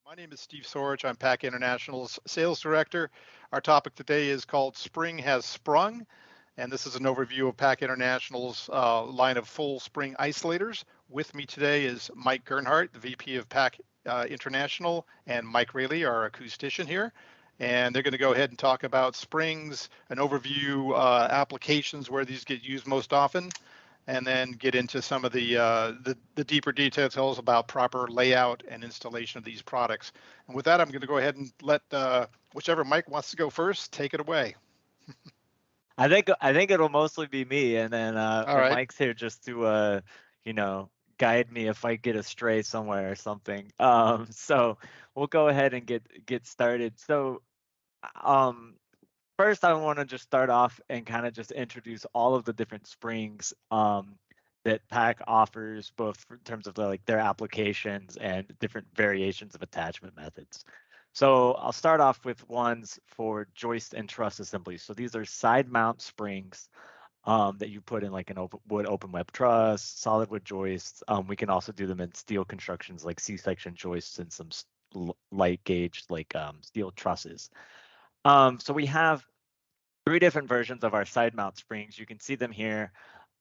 My name is Steve Sorge. I'm PAC International's sales director. Our topic today is called Spring Has Sprung, and this is an overview of PAC International's line of full spring isolators. With me today is Mike Gernhardt, the VP of PAC International, and Mike Raley, our acoustician here. And they're going to go ahead and talk about springs, an overview, applications where these get used most often, and then get into some of the deeper details about proper layout and installation of these products. And with that, I'm going to go ahead and let whichever Mike wants to go first, take it away. I think it'll mostly be me, and then All right. Mike's here just to guide me if I get astray somewhere or something. So we'll go ahead and get started. So first, I want to just start off and kind of just introduce all of the different springs that PAC offers, both in terms of their applications and different variations of attachment methods. So I'll start off with ones for joist and truss assemblies. So these are side mount springs that you put in like an wood open web truss, solid wood joists. We can also do them in steel constructions like C-section joists and some light gauge like steel trusses. So we have 3 different versions of our side mount springs. You can see them here.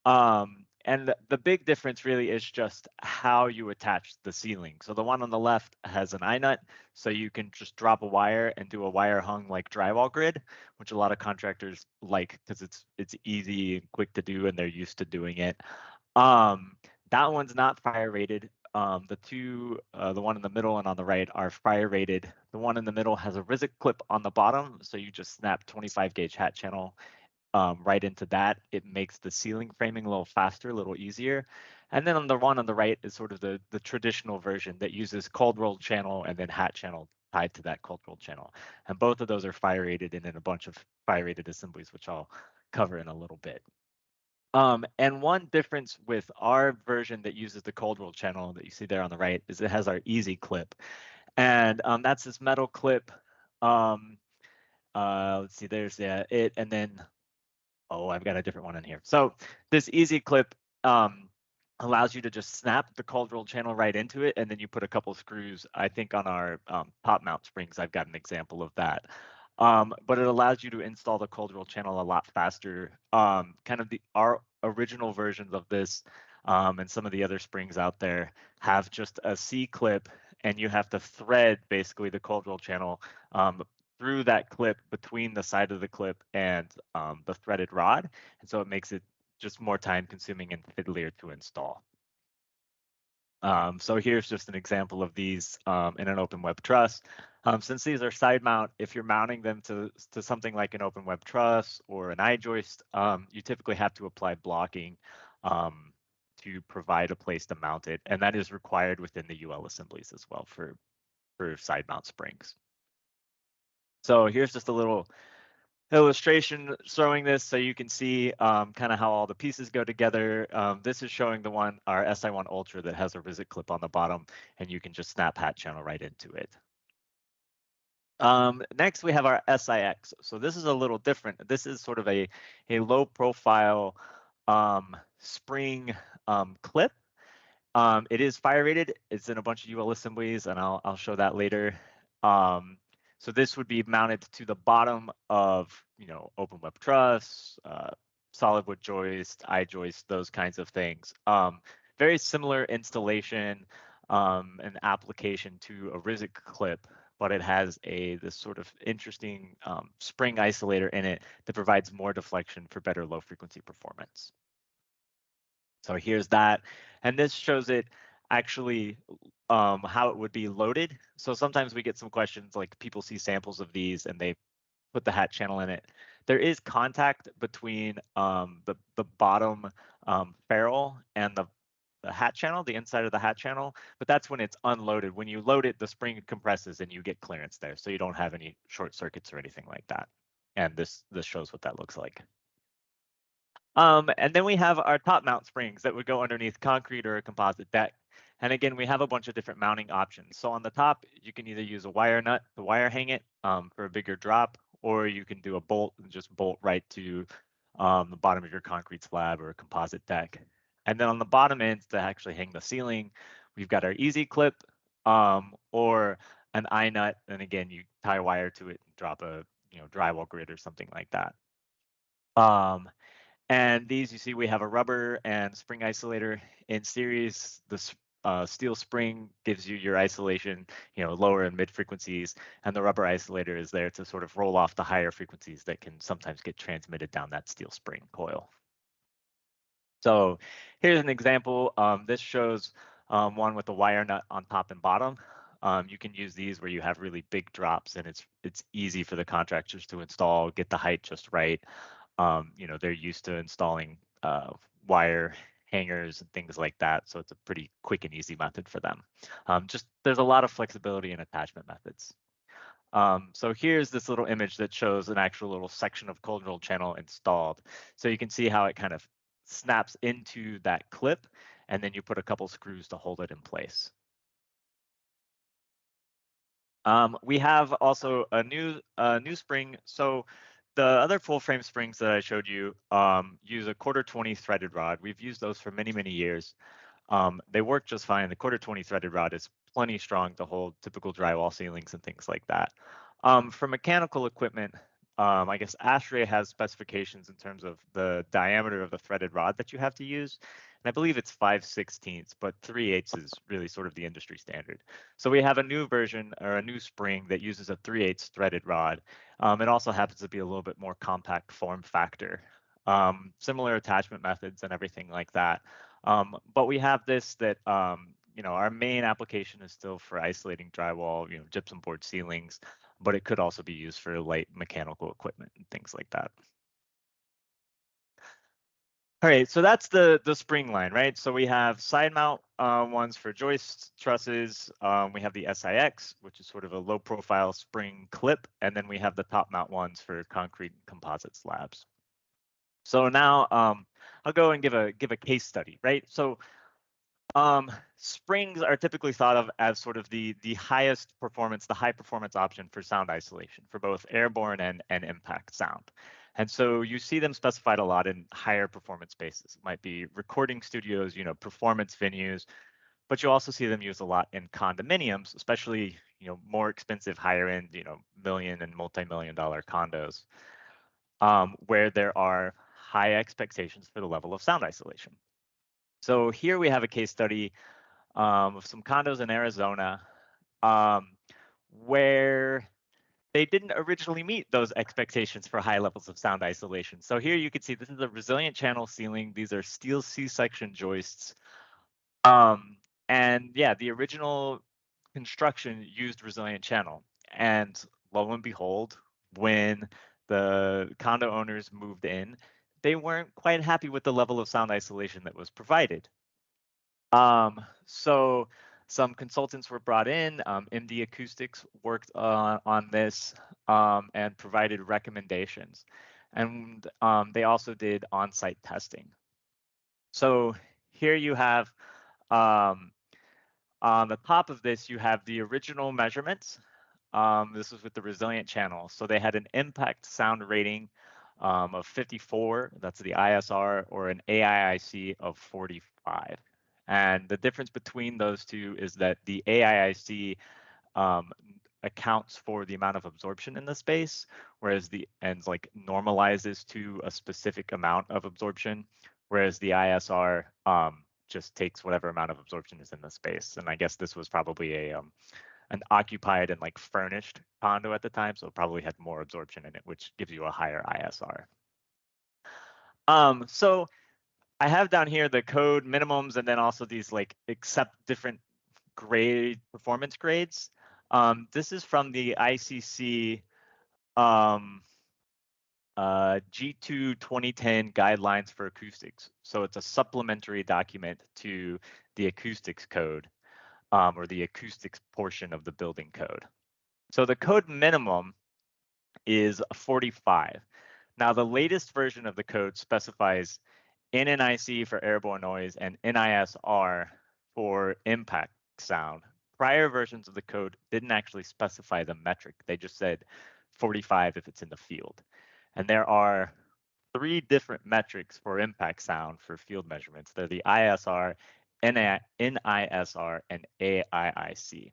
And the big difference really is just how you attach the ceiling. So the one on the left has an eye-nut, so you can just drop a wire and do a wire hung like drywall grid, which a lot of contractors like because it's easy and quick to do and they're used to doing it. That one's not fire rated. The one in the middle and on the right are fire rated. The one in the middle has a rivet clip on the bottom, so you just snap 25 gauge hat channel right into that. It makes the ceiling framing a little faster, a little easier. And then on the one on the right is sort of the traditional version that uses cold rolled channel and then hat channel tied to that cold rolled channel. And both of those are fire rated and in a bunch of fire rated assemblies, which I'll cover in a little bit. And one difference with our version that uses the cold roll channel that you see there on the right is it has our easy clip. And that's this metal clip. Let's see, there's it, and then, oh, I've got a different one in here. So this easy clip allows you to just snap the cold roll channel right into it, and then you put a couple screws. I think on our top mount springs, I've got an example of that. But it allows you to install the cold roll channel a lot faster. Kind of our original versions of this and some of the other springs out there have just a C clip, and you have to thread basically the cold roll channel through that clip between the side of the clip and the threaded rod. And so it makes it just more time consuming and fiddlier to install. So here's just an example of these in an open web truss. Since these are side mount, if you're mounting them to something like an open web truss or an I-joist, you typically have to apply blocking to provide a place to mount it. And that is required within the UL assemblies as well for side mount springs. So here's just a little illustration showing this so you can see kind of how all the pieces go together. This is showing the one, our SI1 Ultra, that has a rivet clip on the bottom, and you can just snap hat channel right into it. Next, we have our SIX. So this is a little different. This is sort of a low profile spring clip. It is fire rated. It's in a bunch of UL assemblies, and I'll show that later. So this would be mounted to the bottom of, open web truss, solid wood joist, I-joist, those kinds of things. Very similar installation and application to a rivet clip, but it has this sort of interesting spring isolator in it that provides more deflection for better low frequency performance. So here's that, and this shows it actually how it would be loaded. So sometimes we get some questions, like people see samples of these and they put the hat channel in it. There is contact between the bottom ferrule and the hat channel, the inside of the hat channel, but that's when it's unloaded. When you load it, the spring compresses and you get clearance there, so you don't have any short circuits or anything like that. And this shows what that looks like. And then we have our top mount springs that would go underneath concrete or a composite deck. And again, we have a bunch of different mounting options. So on the top, you can either use a wire nut to wire hang it for a bigger drop, or you can do a bolt and just bolt right to the bottom of your concrete slab or a composite deck. And then on the bottom ends to actually hang the ceiling, we've got our easy clip or an eye nut, and again, you tie a wire to it and drop a drywall grid or something like that. And these, you see, we have a rubber and spring isolator in series. The steel spring gives you your isolation, lower and mid frequencies, and the rubber isolator is there to sort of roll off the higher frequencies that can sometimes get transmitted down that steel spring coil. So here's an example. This shows one with a wire nut on top and bottom. You can use these where you have really big drops, and it's easy for the contractors to install, get the height just right. They're used to installing wire hangers and things like that, so it's a pretty quick and easy method for them. Just there's a lot of flexibility in attachment methods. So here's this little image that shows an actual little section of cold roll channel installed. So you can see how it kind of snaps into that clip, and then you put a couple screws to hold it in place. We have also a new spring. So the other full frame springs that I showed you use a 1/4-20 threaded rod. We've used those for many, many years. They work just fine. The 1/4-20 threaded rod is plenty strong to hold typical drywall ceilings and things like that. For mechanical equipment, I guess ASHRAE has specifications in terms of the diameter of the threaded rod that you have to use. And I believe it's 5/16, but 3/8 is really sort of the industry standard. So we have a new version or a new spring that uses a 3/8 threaded rod. It also happens to be a little bit more compact form factor. Similar attachment methods and everything like that. But we have this that, our main application is still for isolating drywall, gypsum board ceilings, but it could also be used for light mechanical equipment and things like that. All right, so that's the spring line, right? So we have side mount ones for joists, trusses. We have the SIX, which is sort of a low profile spring clip. And then we have the top mount ones for concrete and composite slabs. So now I'll go and give a case study, right? So springs are typically thought of as sort of the highest performance, the high performance option for sound isolation for both airborne and impact sound. And so you see them specified a lot in higher performance spaces. It might be recording studios, performance venues, but you also see them used a lot in condominiums, especially, more expensive, higher end, million and multi-million-dollar condos, where there are high expectations for the level of sound isolation. So here we have a case study of some condos in Arizona where they didn't originally meet those expectations for high levels of sound isolation. So here you can see this is a resilient channel ceiling. These are steel C-section joists. And yeah, the original construction used resilient channel. And lo and behold, when the condo owners moved in, they weren't quite happy with the level of sound isolation that was provided. So some consultants were brought in. MD Acoustics worked on this and provided recommendations. And they also did on-site testing. So here you have, on the top of this, you have the original measurements. This was with the resilient channel. So they had an impact sound rating of 54, that's the ISR, or an AIIC of 45. And the difference between those two is that the AIIC accounts for the amount of absorption in the space, whereas the ENS normalizes to a specific amount of absorption, whereas the ISR just takes whatever amount of absorption is in the space. And I guess this was probably an occupied and furnished condo at the time, so it probably had more absorption in it, which gives you a higher ISR. So I have down here the code minimums and then also these accept different grade performance grades. This is from the ICC G2 2010 guidelines for acoustics. So it's a supplementary document to the acoustics code, or the acoustics portion of the building code. So the code minimum is 45. Now the latest version of the code specifies NNIC for airborne noise and NISR for impact sound. Prior versions of the code didn't actually specify the metric. They just said 45 if it's in the field. And there are 3 different metrics for impact sound for field measurements. They're the ISR, NISR, and AIIC.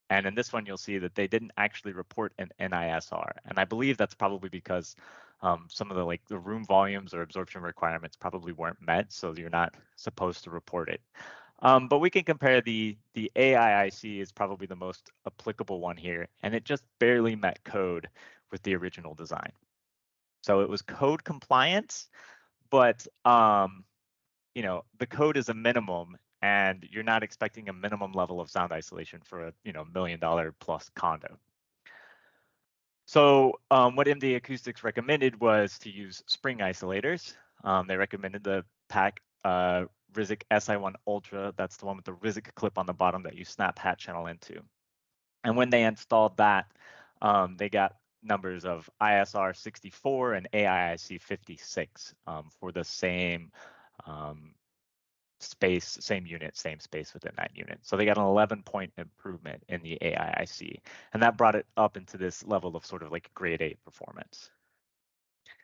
And in this one, you'll see that they didn't actually report an NISR. And I believe that's probably because some of the room volumes or absorption requirements probably weren't met, so you're not supposed to report it. But we can compare the AIIC is probably the most applicable one here, and it just barely met code with the original design. So it was code compliant, but the code is a minimum, and you're not expecting a minimum level of sound isolation for a $1 million plus condo. So what MD Acoustics recommended was to use spring isolators. They recommended the PAC RISC SI1 Ultra. That's the one with the RISC clip on the bottom that you snap hat channel into. And when they installed that, they got numbers of ISR 64 and AIIC 56 for the same space, same unit, same space within that unit. So they got an 11-point improvement in the AIIC, and that brought it up into this level of sort of like grade 8 performance.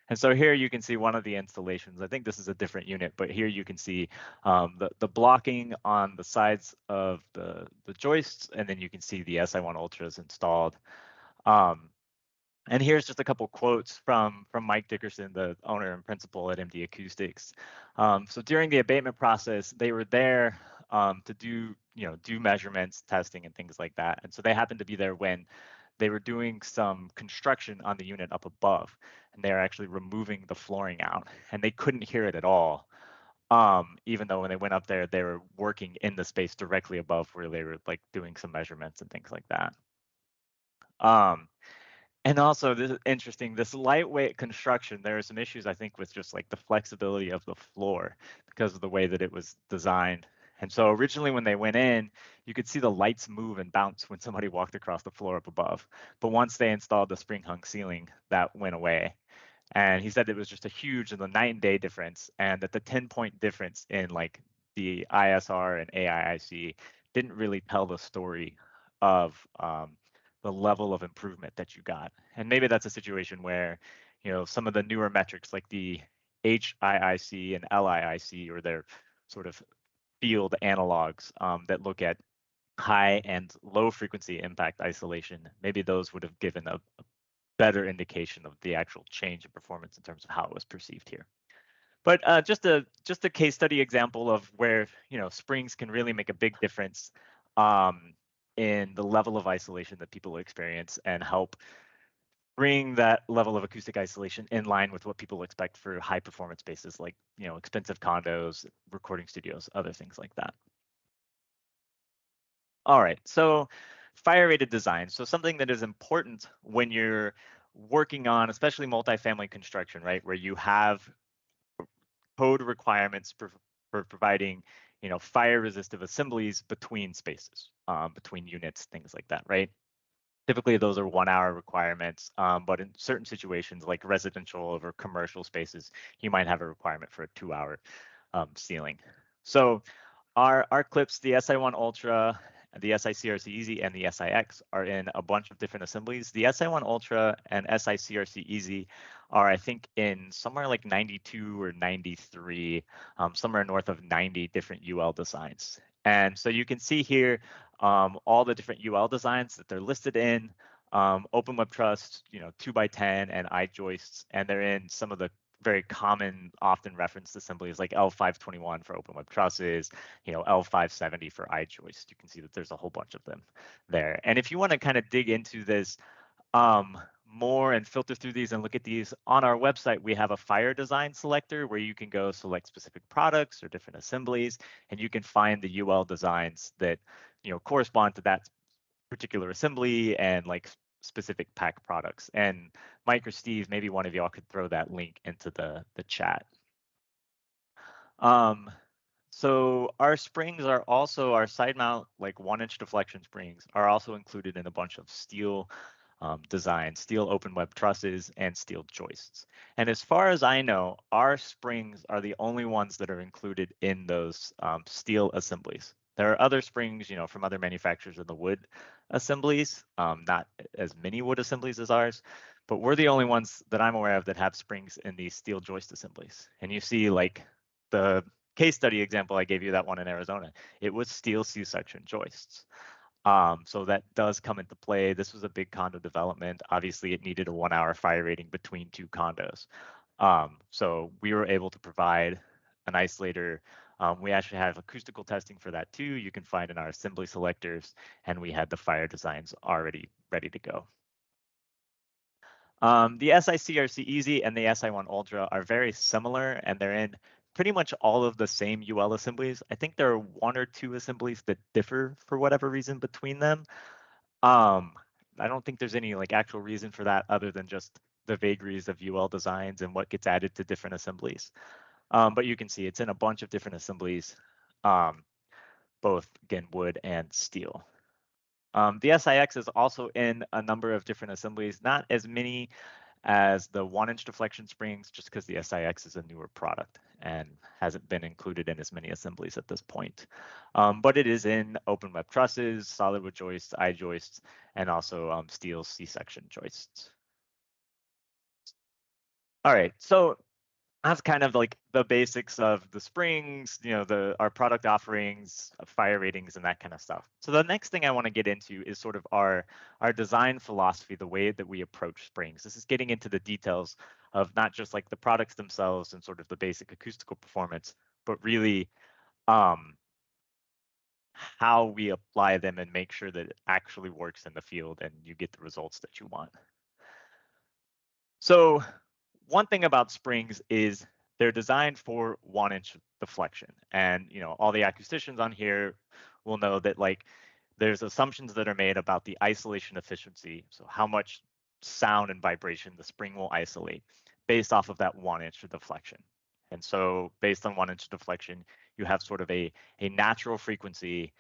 And so here you can see one of the installations. I think this is a different unit, but here you can see the blocking on the sides of the joists, and then you can see the SI1 Ultras installed. And here's just a couple quotes from Mike Dickerson, the owner and principal at MD Acoustics. So during the abatement process, they were there to do measurements, testing, and things like that. And so they happened to be there when they were doing some construction on the unit up above, and they were actually removing the flooring out, and they couldn't hear it at all. Even though when they went up there, they were working in the space directly above where they were like doing some measurements and things like that. And also, this is interesting, this lightweight construction, there are some issues, I think, with just like the flexibility of the floor because of the way that it was designed. And so originally when they went in, you could see the lights move and bounce when somebody walked across the floor up above. But once they installed the spring hung ceiling, that went away. And he said it was just a huge and the night and day difference, and that the 10-point difference in like the ISR and AIIC didn't really tell the story of the level of improvement that you got. And maybe that's a situation where, some of the newer metrics like the HIIC and LIIC, or their sort of field analogs that look at high and low frequency impact isolation, maybe those would have given a better indication of the actual change in performance in terms of how it was perceived here. But just a case study example of where springs can really make a big difference in the level of isolation that people experience and help bring that level of acoustic isolation in line with what people expect for high performance spaces like expensive condos, recording studios, other things like that. All right, so fire rated design. So something that is important when you're working on especially multifamily construction, right, where you have code requirements for providing fire resistive assemblies between spaces, between units, things like that, right? Typically those are 1 hour requirements, but in certain situations like residential or commercial spaces, you might have a requirement for a 2 hour ceiling. So our clips, the SI1 Ultra, the SICRC Easy, and the SIX are in a bunch of different assemblies. The SI1 Ultra and SICRC Easy are, I think, in somewhere like 92 or 93, somewhere north of 90 different UL designs. And so you can see here all the different UL designs that they're listed in, open web truss, 2x10 and I joists, and they're in some of the very common, often referenced assemblies like L521 for open web trusses, L570 for I joist. You can see that there's a whole bunch of them there. And if you want to kind of dig into this more and filter through these and look at these, on our website, we have a fire design selector where you can go select specific products or different assemblies, and you can find the UL designs that correspond to that particular assembly and like specific PAC products. And Mike or Steve, maybe one of y'all could throw that link into the chat. So our springs are also, our side mount, like 1-inch deflection springs are also included in a bunch of steel designs, steel open web trusses, and steel joists. And as far as I know, our springs are the only ones that are included in those steel assemblies. There are other springs, from other manufacturers in the wood assemblies, not as many wood assemblies as ours, but we're the only ones that I'm aware of that have springs in these steel joist assemblies. And you see like the case study example I gave you, that one in Arizona, it was steel C-section joists. So that does come into play. This was a big condo development. Obviously, it needed a 1-hour fire rating between 2 condos. So we were able to provide an isolator. We actually have acoustical testing for that too. You can find in our assembly selectors, and we had the fire designs already ready to go. The SI-CRC Easy and the SI1 Ultra are very similar, and they're in pretty much all of the same UL assemblies. I think there are 1 or 2 assemblies that differ for whatever reason between them. I don't think there's any like actual reason for that other than just the vagaries of UL designs and what gets added to different assemblies. But you can see it's in a bunch of different assemblies, both again wood and steel. The SIX is also in a number of different assemblies, not as many as the 1-inch deflection springs, just because the SIX is a newer product and hasn't been included in as many assemblies at this point. But it is in open web trusses, solid wood joists, I joists, and also steel C-section joists. All right, so that's kind of like the basics of the springs, our product offerings, fire ratings, and that kind of stuff. So the next thing I want to get into is sort of our design philosophy, the way that we approach springs. This is getting into the details of not just like the products themselves and sort of the basic acoustical performance, but really how we apply them and make sure that it actually works in the field and you get the results that you want. So one thing about springs is they're designed for 1-inch deflection. And all the acousticians on here will know that like there's assumptions that are made about the isolation efficiency. So how much sound and vibration the spring will isolate based off of that 1-inch deflection. And so based on 1-inch deflection, you have sort of a natural frequency,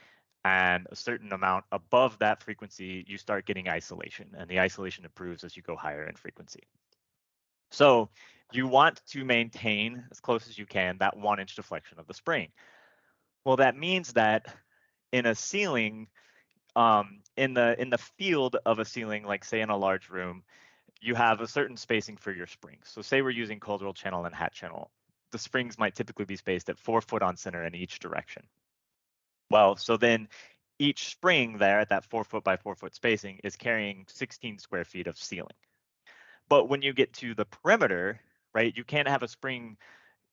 and a certain amount above that frequency, you start getting isolation, and the isolation improves as you go higher in frequency. So you want to maintain as close as you can that 1-inch deflection of the spring. Well, that means that in a ceiling, in the field of a ceiling, like say in a large room, you have a certain spacing for your springs. So say we're using cold roll channel and hat channel. The springs might typically be spaced at 4 foot on center in each direction. Well, so then each spring there at that 4 foot by 4 foot spacing is carrying 16 square feet of ceiling. But when you get to the perimeter, right, you can't have a spring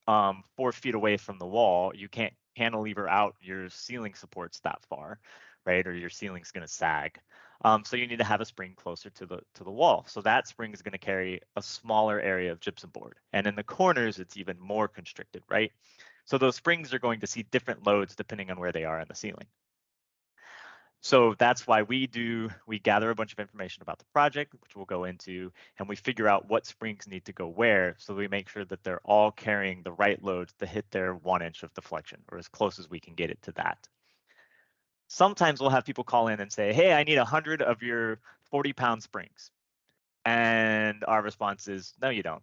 4 feet away from the wall. You can't cantilever out your ceiling supports that far, right, or your ceiling's going to sag. So you need to have a spring closer to the wall. So that spring is going to carry a smaller area of gypsum board, and in the corners it's even more constricted, right? So those springs are going to see different loads depending on where they are in the ceiling. So that's why we gather a bunch of information about the project, which we'll go into, and we figure out what springs need to go where, so we make sure that they're all carrying the right loads to hit their 1-inch of deflection, or as close as we can get it to that. Sometimes we'll have people call in and say, hey, I need 100 of your 40-pound springs. And our response is, no, you don't.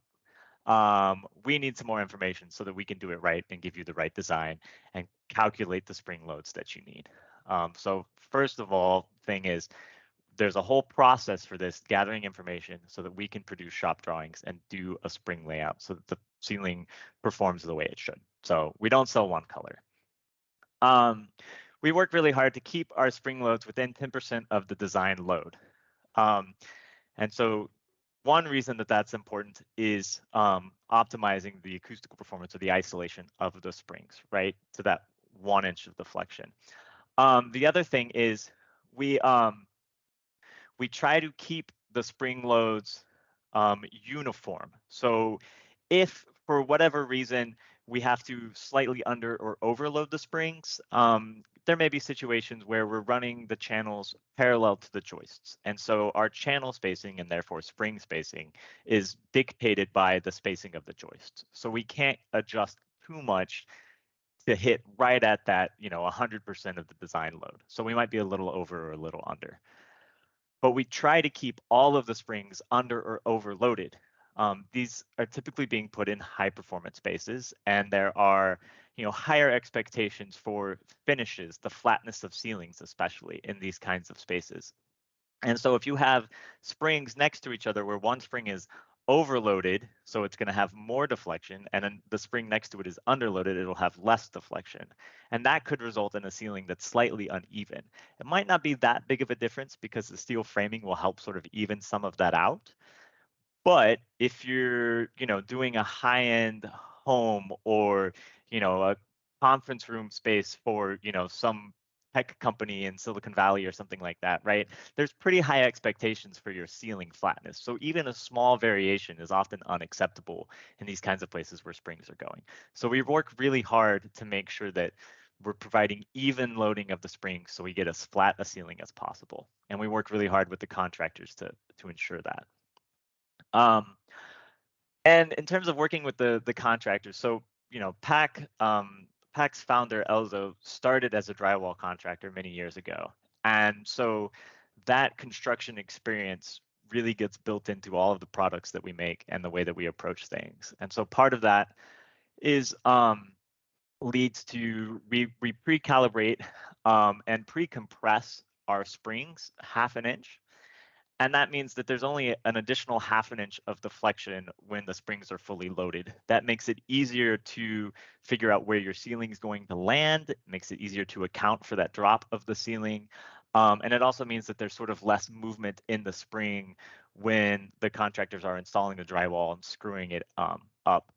We need some more information so that we can do it right and give you the right design and calculate the spring loads that you need. So first of all, thing is, there's a whole process for this, gathering information so that we can produce shop drawings and do a spring layout so that the ceiling performs the way it should. So we don't sell one color. We work really hard to keep our spring loads within 10% of the design load. And so one reason that that's important is optimizing the acoustical performance or the isolation of the springs, right, to that 1-inch of deflection. The other thing is we try to keep the spring loads uniform. So if for whatever reason we have to slightly under or overload the springs, there may be situations where we're running the channels parallel to the joists. And so our channel spacing and therefore spring spacing is dictated by the spacing of the joists. So we can't adjust too much to hit right at that, 100% of the design load. So we might be a little over or a little under. But we try to keep all of the springs under or overloaded. These are typically being put in high performance spaces, and there are higher expectations for finishes, the flatness of ceilings, especially in these kinds of spaces. And so if you have springs next to each other where one spring is overloaded, so it's going to have more deflection, and then the spring next to it is underloaded, it'll have less deflection. And that could result in a ceiling that's slightly uneven. It might not be that big of a difference because the steel framing will help sort of even some of that out. But if you're, doing a high-end home or, a conference room space for, some tech company in Silicon Valley or something like that, right? There's pretty high expectations for your ceiling flatness. So even a small variation is often unacceptable in these kinds of places where springs are going. So we work really hard to make sure that we're providing even loading of the springs so we get as flat a ceiling as possible. And we work really hard with the contractors to ensure that. And in terms of working with the contractors, so PAC's founder Elzo started as a drywall contractor many years ago, and so that construction experience really gets built into all of the products that we make and the way that we approach things. And so part of that is leads to we pre-calibrate and pre-compress our springs 1/2 inch. And that means that there's only an additional 1/2 inch of deflection when the springs are fully loaded. That makes it easier to figure out where your ceiling is going to land. It makes it easier to account for that drop of the ceiling. And it also means that there's sort of less movement in the spring when the contractors are installing the drywall and screwing it up.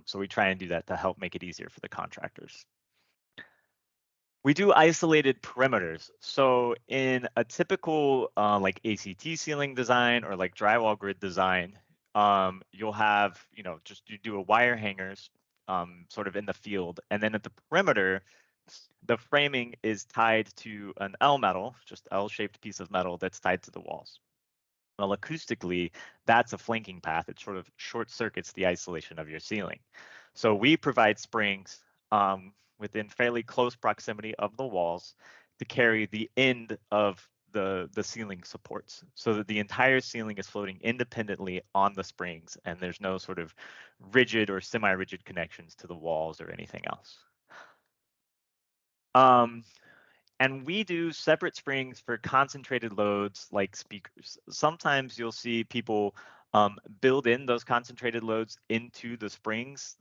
So we try and do that to help make it easier for the contractors. We do isolated perimeters. So in a typical like ACT ceiling design or like drywall grid design, you'll have, just you do a wire hangers sort of in the field. And then at the perimeter, the framing is tied to an L metal, just L-shaped piece of metal that's tied to the walls. Well, acoustically, that's a flanking path. It sort of short circuits the isolation of your ceiling. So we provide springs within fairly close proximity of the walls to carry the end of the ceiling supports, so that the entire ceiling is floating independently on the springs, and there's no sort of rigid or semi-rigid connections to the walls or anything else. And we do separate springs for concentrated loads like speakers. Sometimes you'll see people build in those concentrated loads into the springs.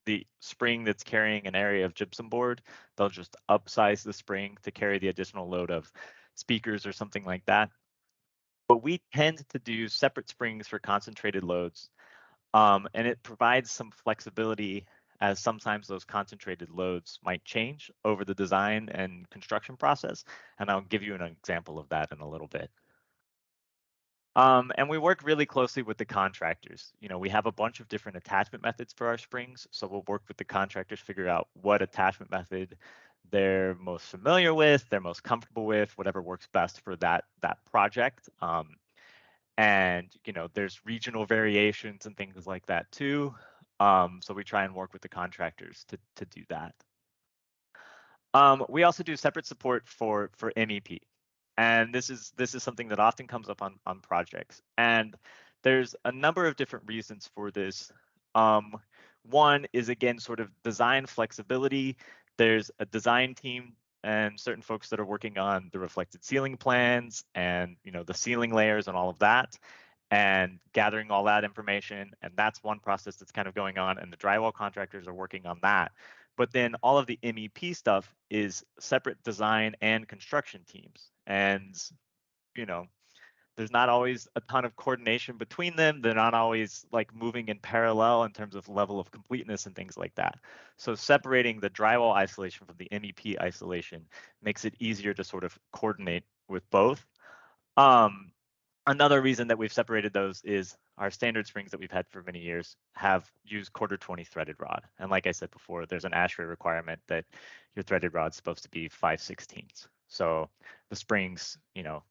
The spring that's carrying an area of gypsum board, they'll just upsize the spring to carry the additional load of speakers or something like that. But we tend to do separate springs for concentrated loads, and it provides some flexibility, as sometimes those concentrated loads might change over the design and construction process. And I'll give you an example of that in a little bit. And we work really closely with the contractors. We have a bunch of different attachment methods for our springs. So we'll work with the contractors, figure out what attachment method they're most familiar with, they're most comfortable with, whatever works best for that project. And there's regional variations and things like that too. So we try and work with the contractors to do that. We also do separate support for MEP, and this is something that often comes up on projects. And there's a number of different reasons for this. One is, again, sort of design flexibility. There's a design team and certain folks that are working on the reflected ceiling plans and the ceiling layers and all of that, and gathering all that information. And that's one process that's kind of going on, and the drywall contractors are working on that. But then all of the MEP stuff is separate design and construction teams. And, there's not always a ton of coordination between them. They're not always like moving in parallel in terms of level of completeness and things like that. So separating the drywall isolation from the MEP isolation makes it easier to sort of coordinate with both. Another reason that we've separated those is our standard springs that we've had for many years have used 1/4-20 threaded rod. And like I said before, there's an ASHRAE requirement that your threaded rod's supposed to be 5/16. So the springs,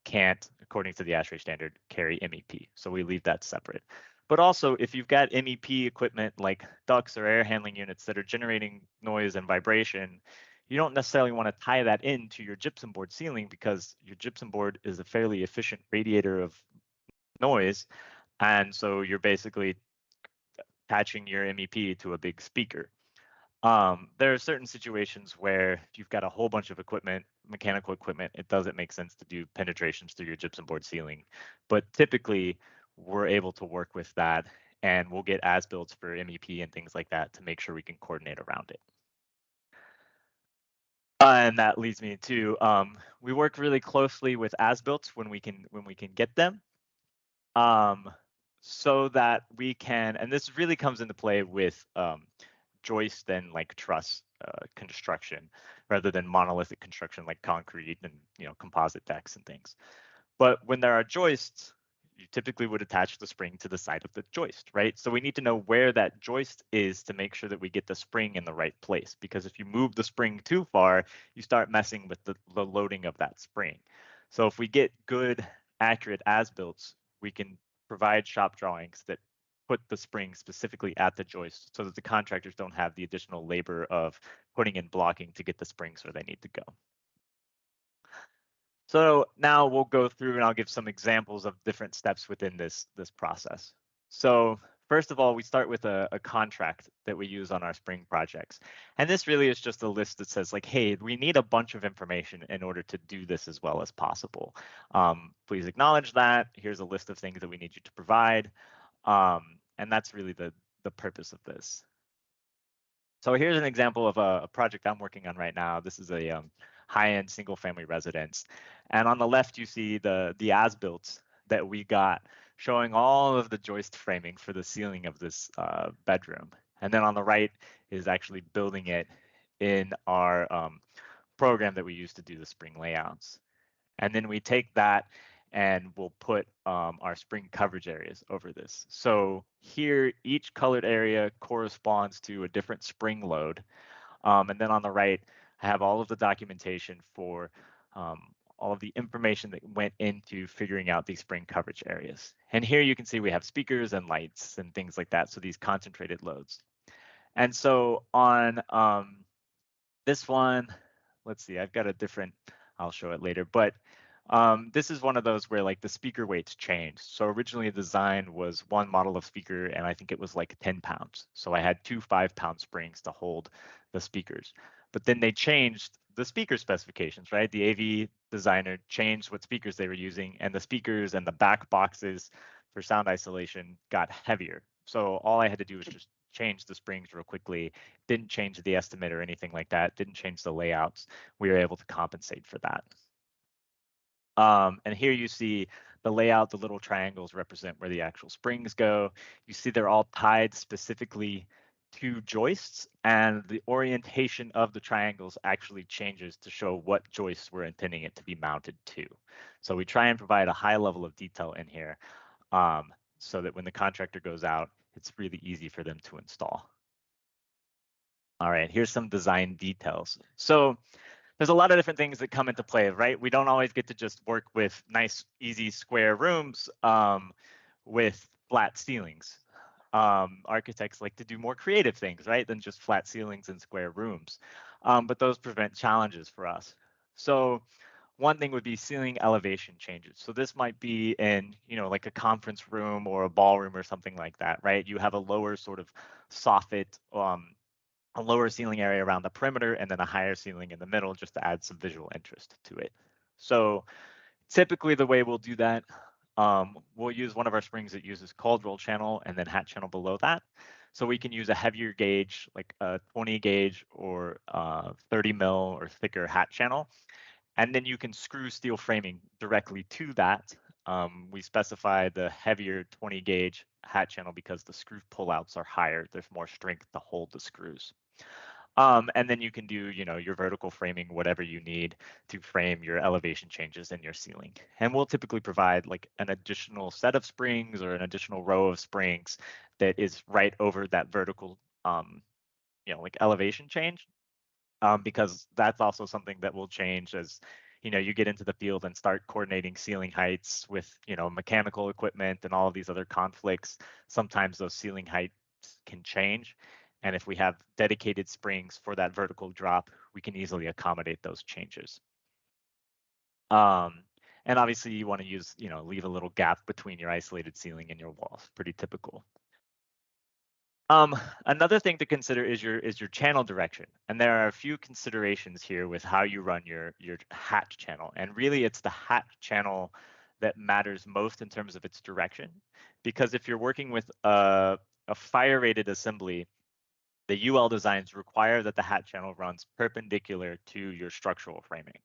can't, according to the ASHRAE standard, carry MEP. So we leave that separate. But also, if you've got MEP equipment like ducts or air handling units that are generating noise and vibration, you don't necessarily want to tie that into your gypsum board ceiling, because your gypsum board is a fairly efficient radiator of noise. And so you're basically attaching your MEP to a big speaker. There are certain situations where you've got a whole bunch of equipment, mechanical equipment, it doesn't make sense to do penetrations through your gypsum board ceiling. But typically, we're able to work with that, and we'll get as-builts for MEP and things like that to make sure we can coordinate around it. And that leads me to we work really closely with as-builts when we can get them, so that we can, and this really comes into play with joist and like truss construction rather than monolithic construction like concrete and composite decks and things. But when there are joists, you typically would attach the spring to the side of the joist, right? So we need to know where that joist is to make sure that we get the spring in the right place, because if you move the spring too far, you start messing with the loading of that spring. So if we get good, accurate as-builts, we can provide shop drawings that put the spring specifically at the joist so that the contractors don't have the additional labor of putting in blocking to get the springs where they need to go. So now we'll go through and I'll give some examples of different steps within this process. So first of all, we start with a contract that we use on our spring projects. And this really is just a list that says like, hey, we need a bunch of information in order to do this as well as possible. Please acknowledge that. Here's a list of things that we need you to provide. And that's really the purpose of this. So here's an example of a project I'm working on right now. This is a high-end single-family residence, and on the left you see the as-built that we got showing all of the joist framing for the ceiling of this bedroom, and then on the right is actually building it in our program that we use to do the spring layouts. And then we take that and we'll put our spring coverage areas over this. So here, each colored area corresponds to a different spring load. And then on the right, I have all of the documentation for all of the information that went into figuring out these spring coverage areas. And here you can see we have speakers and lights and things like that, so these concentrated loads. And so on this one, let's see, I've got a different, I'll show it later, but this is one of those where like the speaker weights changed. So originally the design was one model of speaker and I think it was like 10 pounds. So I had two 5-pound springs to hold the speakers. But then they changed the speaker specifications, right? The AV designer changed what speakers they were using, and the speakers and the back boxes for sound isolation got heavier. So all I had to do was just change the springs real quickly, didn't change the estimate or anything like that, didn't change the layouts. We were able to compensate for that. And here you see the layout, the little triangles represent where the actual springs go. You see they're all tied specifically to joists, and the orientation of the triangles actually changes to show what joists we're intending it to be mounted to. So we try and provide a high level of detail in here so that when the contractor goes out, it's really easy for them to install. All right, here's some design details. So there's a lot of different things that come into play, right? We don't always get to just work with nice, easy square rooms with flat ceilings. Architects like to do more creative things, right, than just flat ceilings and square rooms. But those present challenges for us. So one thing would be ceiling elevation changes. So this might be in, like a conference room or a ballroom or something like that, right? You have a lower sort of soffit, a lower ceiling area around the perimeter, and then a higher ceiling in the middle just to add some visual interest to it. So typically the way we'll do that, we'll use one of our springs that uses cold roll channel and then hat channel below that. So we can use a heavier gauge, like a 20 gauge or 30 mil or thicker hat channel. And then you can screw steel framing directly to that. We specify the heavier 20 gauge hat channel because the screw pullouts are higher. There's more strength to hold the screws. And then you can do, your vertical framing, whatever you need to frame your elevation changes in your ceiling. And we'll typically provide like an additional set of springs or an additional row of springs that is right over that vertical, like elevation change, because that's also something that will change as you get into the field and start coordinating ceiling heights with mechanical equipment and all of these other conflicts. Sometimes those ceiling heights can change, and if we have dedicated springs for that vertical drop, we can easily accommodate those changes. And obviously you want to use leave a little gap between your isolated ceiling and your walls. Pretty typical. Another thing to consider is your channel direction, and there are a few considerations here with how you run your hat channel. And really, it's the hat channel that matters most in terms of its direction, because if you're working with a fire-rated assembly, the UL designs require that the hat channel runs perpendicular to your structural framing.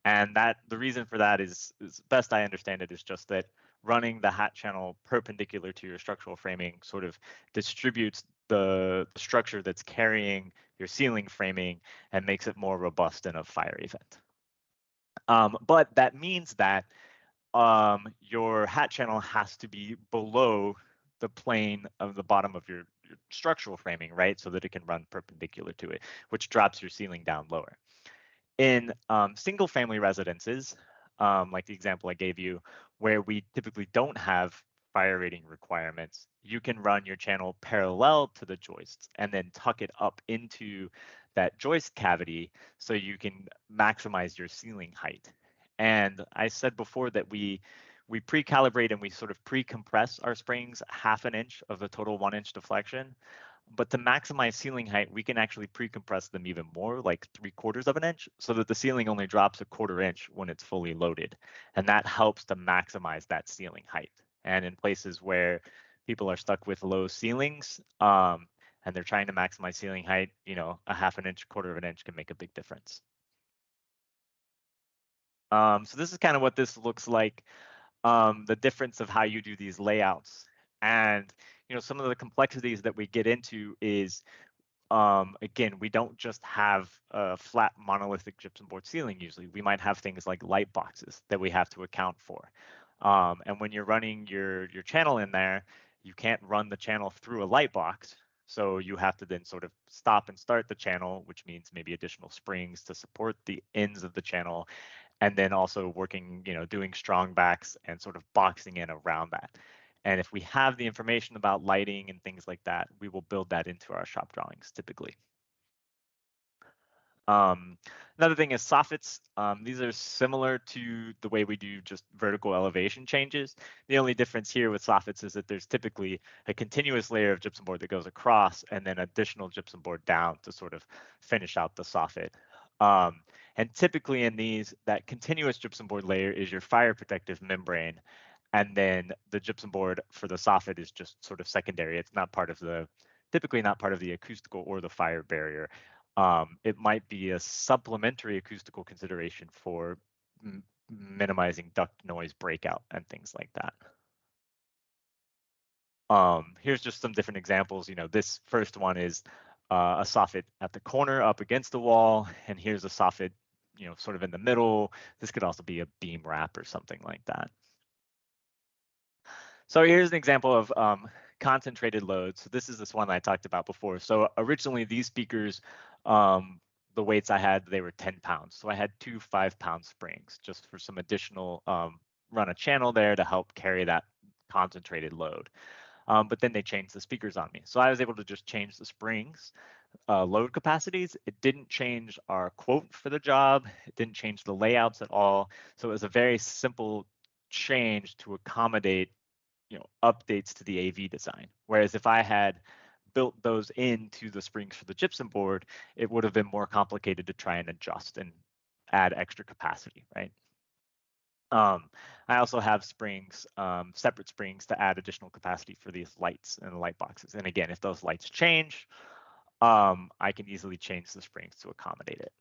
And that the reason for that is best I understand it, is just that running the hat channel perpendicular to your structural framing sort of distributes the structure that's carrying your ceiling framing and makes it more robust in a fire event. But that means that your hat channel has to be below the plane of the bottom of your structural framing, right? So that it can run perpendicular to it, which drops your ceiling down lower. In single family residences, like the example I gave you, where we typically don't have fire rating requirements, you can run your channel parallel to the joists and then tuck it up into that joist cavity so you can maximize your ceiling height. And I said before that we pre-calibrate and we sort of pre-compress our springs 1/2 inch of the total 1 inch deflection. But to maximize ceiling height, we can actually pre-compress them even more, like 3/4 of an inch, so that the ceiling only drops 1/4 inch when it's fully loaded. And that helps to maximize that ceiling height. And in places where people are stuck with low ceilings, and they're trying to maximize ceiling height, you know, 1/2 inch, 1/4 of an inch can make a big difference. So this is kind of what this looks like, the difference of how you do these layouts. And you know, some of the complexities that we get into is, again, we don't just have a flat monolithic gypsum board ceiling. Usually we might have things like light boxes that we have to account for. And when you're running your channel in there, you can't run the channel through a light box. So you have to then sort of stop and start the channel, which means maybe additional springs to support the ends of the channel, and then also working, you know, doing strong backs and sort of boxing in around that. And if we have the information about lighting and things like that, we will build that into our shop drawings typically. Another thing is soffits. These are similar to the way we do just vertical elevation changes. The only difference here with soffits is that there's typically a continuous layer of gypsum board that goes across and then additional gypsum board down to sort of finish out the soffit. And typically in these, that continuous gypsum board layer is your fire protective membrane. And then the gypsum board for the soffit is just sort of secondary. It's not part of the, typically not part of the acoustical or the fire barrier. It might be a supplementary acoustical consideration for minimizing duct noise breakout and things like that. Here's just some different examples. You know, this first one is a soffit at the corner up against the wall, and here's a soffit, you know, sort of in the middle. This could also be a beam wrap or something like that. So here's an example of concentrated loads. So this is this one I talked about before. So originally these speakers, the weights I had, they were 10 pounds. So I had 2 5-pound springs just for some additional run a channel there to help carry that concentrated load. But then they changed the speakers on me. So I was able to just change the springs load capacities. It didn't change our quote for the job. It didn't change the layouts at all. So it was a very simple change to accommodate, you know, updates to the AV design. Whereas if I had built those into the springs for the gypsum board, it would have been more complicated to try and adjust and add extra capacity, right? I also have springs, separate springs to add additional capacity for these lights and the light boxes. And again, if those lights change, I can easily change the springs to accommodate it.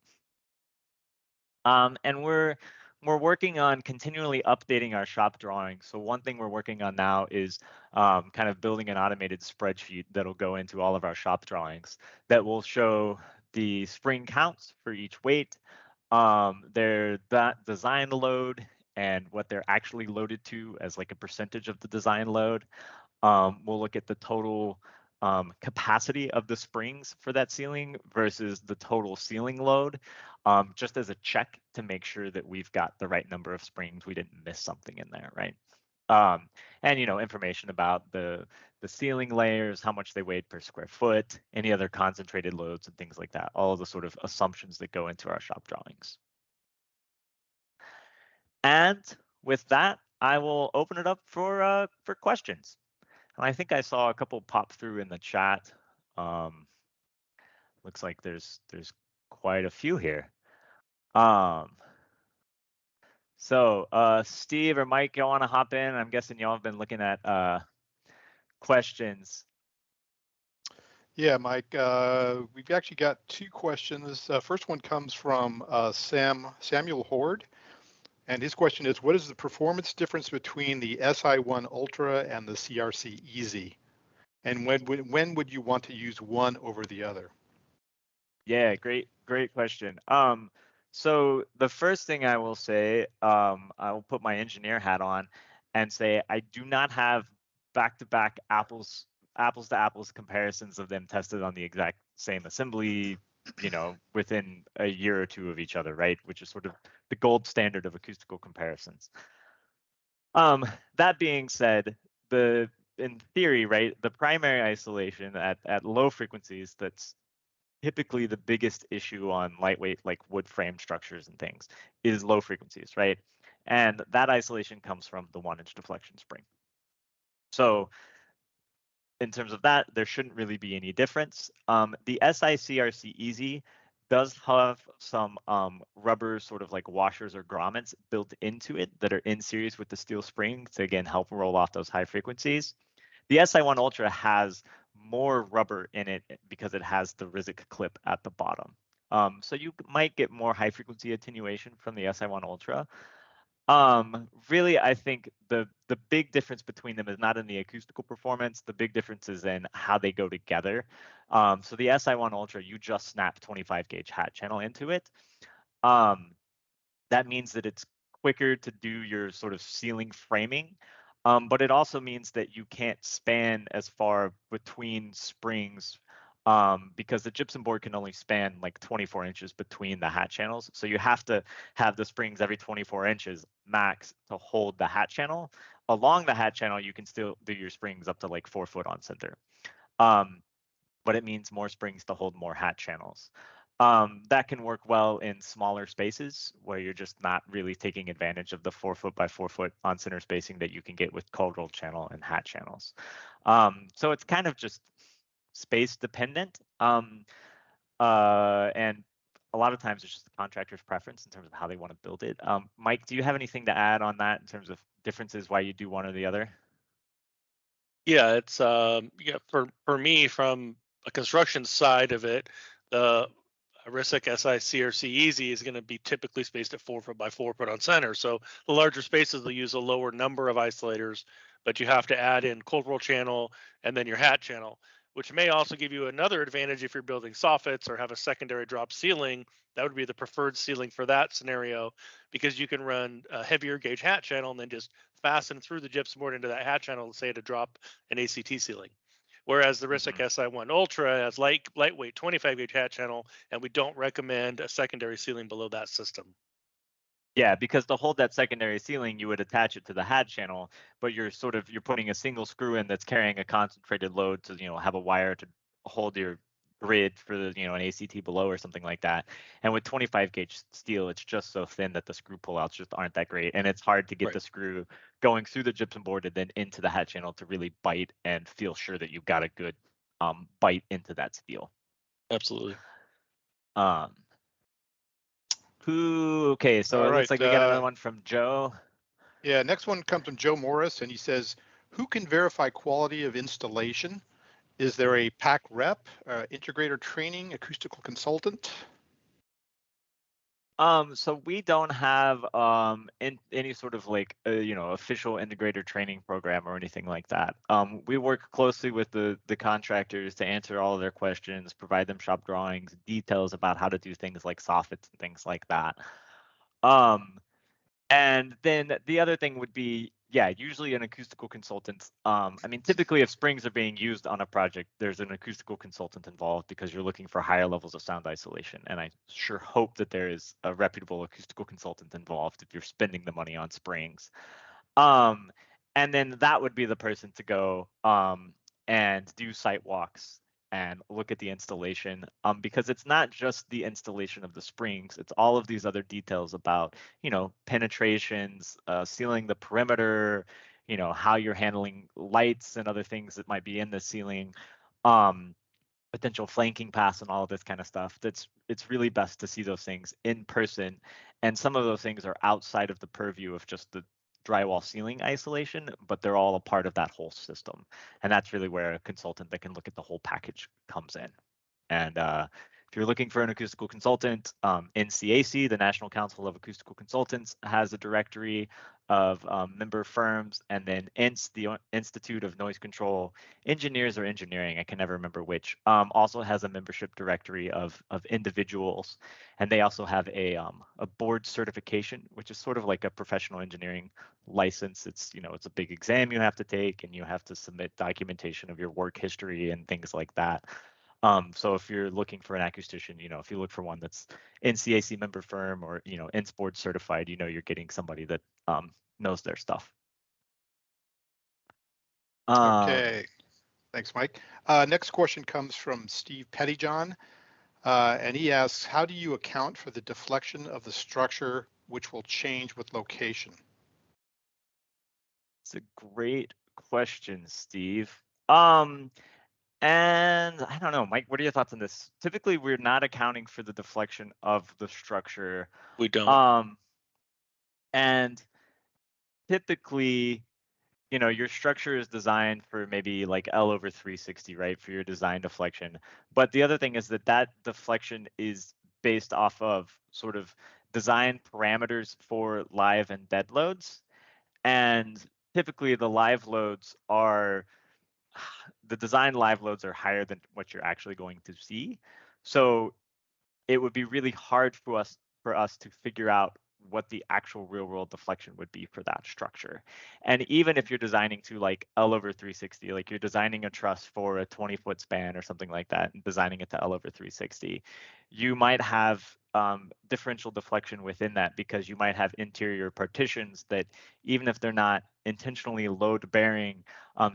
And we're working on continually updating our shop drawings. So one thing we're working on now is kind of building an automated spreadsheet that'll go into all of our shop drawings that will show the spring counts for each weight, their design load, and what they're actually loaded to as like a percentage of the design load. We'll look at the total capacity of the springs for that ceiling versus the total ceiling load, just as a check to make sure that we've got the right number of springs, we didn't miss something in there, right? And you know, information about the ceiling layers, how much they weighed per square foot, any other concentrated loads and things like that, all of the sort of assumptions that go into our shop drawings. And with that, I will open it up for questions. And I think I saw a couple pop through in the chat. Looks like there's quite a few here. So, Steve or Mike, y'all want to hop in? I'm guessing y'all have been looking at questions. Yeah, Mike, we've actually got two questions. First one comes from Samuel Horde, and his question is, what is the performance difference between the SI1 Ultra and the CRC Easy? And when would you want to use one over the other? Yeah, great question. So the first thing I will say, I will put my engineer hat on and say I do not have back-to-back apples to apples comparisons of them tested on the exact same assembly, within a year or two of each other, right? Which is sort of the gold standard of acoustical comparisons. That being said, in theory, right, the primary isolation at low frequencies that's typically the biggest issue on lightweight like wood frame structures and things is low frequencies, right? And that isolation comes from the 1-inch deflection spring. So in terms of that, there shouldn't really be any difference. The SICRC Easy does have some rubber sort of like washers or grommets built into it that are in series with the steel spring to again help roll off those high frequencies. The SI1 Ultra has more rubber in it because it has the Rizik clip at the bottom. So you might get more high frequency attenuation from the SI1 Ultra. Really, I think the big difference between them is not in the acoustical performance. The big difference is in how they go together. So the SI1 Ultra, you just snap 25 gauge hat channel into it. That means that it's quicker to do your sort of ceiling framing, but it also means that you can't span as far between springs because the gypsum board can only span like 24 inches between the hat channels. So you have to have the springs every 24 inches max to hold the hat channel. Along the hat channel, you can still do your springs up to like 4 foot on center. But it means more springs to hold more hat channels. That can work well in smaller spaces where you're just not really taking advantage of the 4 foot by 4 foot on center spacing that you can get with cold roll channel and hat channels. So it's kind of just space dependent. And a lot of times it's just the contractor's preference in terms of how they want to build it. Mike, do you have anything to add on that in terms of differences why you do one or the other? Yeah, it's for me from a construction side of it, the Rizik SICRC Easy is going to be typically spaced at 4 foot by 4 foot on center. So the larger spaces will use a lower number of isolators, but you have to add in cold roll channel and then your hat channel, which may also give you another advantage if you're building soffits or have a secondary drop ceiling. That would be the preferred ceiling for that scenario because you can run a heavier gauge hat channel and then just fasten through the gypsum board into that hat channel, say to drop an ACT ceiling. Whereas the Rizik SI1 Ultra has lightweight 25 gauge hat channel, and we don't recommend a secondary ceiling below that system. Yeah, because to hold that secondary ceiling, you would attach it to the hat channel, but you're putting a single screw in that's carrying a concentrated load to have a wire to hold your grid for the an ACT below or something like that. And with 25 gauge steel, it's just so thin that the screw pullouts just aren't that great, and it's hard to get the screw going through the gypsum board and then into the hat channel to really bite and feel sure that you've got a good bite into that steel. Absolutely. Okay, so it looks like we got another one from Joe. Yeah, next one comes from Joe Morris, and he says, who can verify quality of installation? Is there a PAC rep, integrator training, acoustical consultant? So we don't have any sort of like official integrator training program or anything like that. We work closely with the contractors to answer all of their questions, provide them shop drawings, details about how to do things like soffits and things like that. And then the other thing would be, yeah, usually an acoustical consultant. I mean, typically if springs are being used on a project, there's an acoustical consultant involved because you're looking for higher levels of sound isolation. And I sure hope that there is a reputable acoustical consultant involved if you're spending the money on springs. And then that would be the person to go and do site walks and look at the installation, because it's not just the installation of the springs, it's all of these other details about, penetrations, sealing the perimeter, how you're handling lights and other things that might be in the ceiling, potential flanking paths and all of this kind of stuff. It's really best to see those things in person And some of those things are outside of the purview of just the drywall ceiling isolation, but they're all a part of that whole system. And that's really where a consultant that can look at the whole package comes in. And if you're looking for an acoustical consultant, NCAC, the National Council of Acoustical Consultants, has a directory of member firms, and then INCE, the Institute of Noise Control Engineers or Engineering, I can never remember which, also has a membership directory of individuals, and they also have a board certification, which is sort of like a professional engineering license. It's, you know, it's a big exam you have to take, and you have to submit documentation of your work history and things like that. So if you're looking for an acoustician, you know, if you look for one that's NCAC member firm or, you know, INCE Board certified, you know, you're getting somebody that knows their stuff. Okay, thanks, Mike. Next question comes from Steve Pettyjohn, and he asks, how do you account for the deflection of the structure, which will change with location? It's a great question, Steve. And I don't know, Mike, what are your thoughts on this? Typically, we're not accounting for the deflection of the structure. We don't. And typically, you know, your structure is designed for maybe like L over 360, right, for your design deflection. But the other thing is that that deflection is based off of sort of design parameters for live and dead loads. And typically the live loads are, the design live loads are higher than what you're actually going to see. So it would be really hard for us to figure out what the actual real world deflection would be for that structure. And even if you're designing to like L over 360, like you're designing a truss for a 20-foot span or something like that, and designing it to L over 360, you might have differential deflection within that, because you might have interior partitions that, even if they're not intentionally load bearing,